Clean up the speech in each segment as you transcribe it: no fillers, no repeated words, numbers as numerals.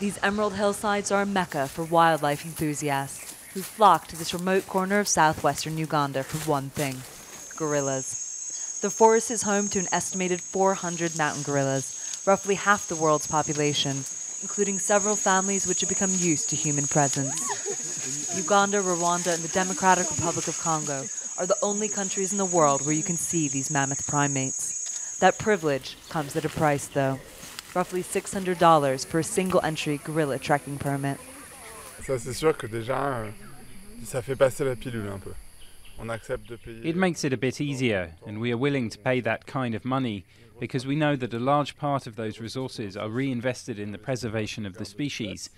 These emerald hillsides are a mecca for wildlife enthusiasts who flock to this remote corner of southwestern Uganda for one thing: gorillas. The forest is home to an estimated 400 mountain gorillas, roughly half the world's population, including several families which have become used to human presence. Uganda, Rwanda, and the Democratic Republic of Congo are the only countries in the world where you can see these mammoth primates. That privilege comes at a price, though. Roughly $600 for a single-entry gorilla trekking permit. Ça, c'est sûr que déjà, ça fait passer la pilule un peu. On accepte de payer. It makes it a bit easier, and we are willing to pay that kind of money because we know that a large part of those resources are reinvested in the preservation of the species.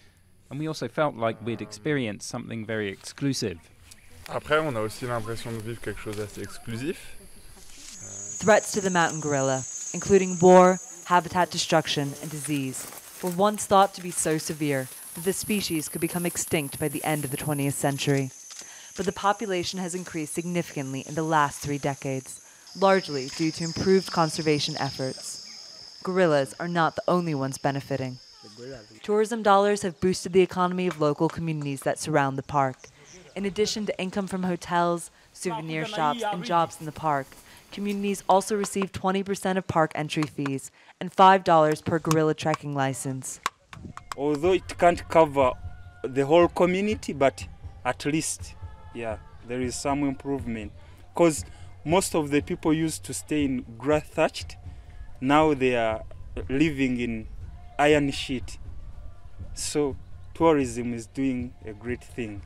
And we also felt like we'd experienced something very exclusive. Après, on a aussi l'impression de vivre quelque chose d'assez exclusif. Threats to the mountain gorilla, including war, habitat destruction, and disease, were once thought to be so severe that the species could become extinct by the end of the 20th century. But the population has increased significantly in the last 3 decades, largely due to improved conservation efforts. Gorillas are not the only ones benefiting. Tourism dollars have boosted the economy of local communities that surround the park. In addition to income from hotels, souvenir shops, and jobs in the park, communities also receive 20% of park entry fees and $5 per gorilla trekking license. Although it can't cover the whole community, but at least, yeah, there is some improvement. Because most of the people used to stay in grass thatched, now they are living in iron sheet. So tourism is doing a great thing.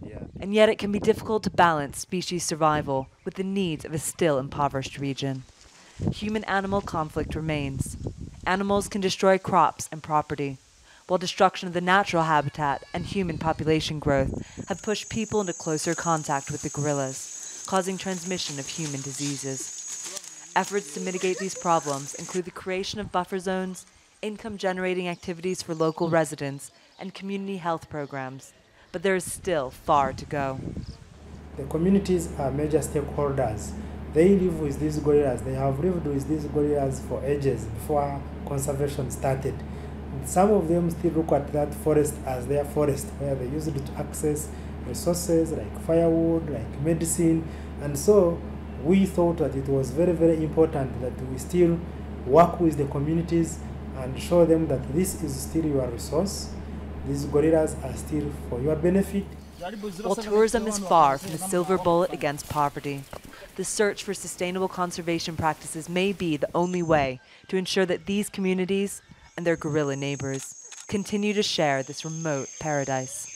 Yeah. And yet it can be difficult to balance species survival with the needs of a still impoverished region. Human-animal conflict remains. Animals can destroy crops and property, while destruction of the natural habitat and human population growth have pushed people into closer contact with the gorillas, causing transmission of human diseases. Efforts to mitigate these problems include the creation of buffer zones, income-generating activities for local residents, and community health programs. But there is still far to go. The communities are major stakeholders. They live with these gorillas. They have lived with these gorillas for ages before conservation started. Some of them still look at that forest as their forest, where they use it to access resources like firewood, like medicine. And so we thought that it was very, very important that we still work with the communities and show them that this is still your resource. These gorillas are still for your benefit. While tourism is far from the silver bullet against poverty, the search for sustainable conservation practices may be the only way to ensure that these communities and their gorilla neighbors continue to share this remote paradise.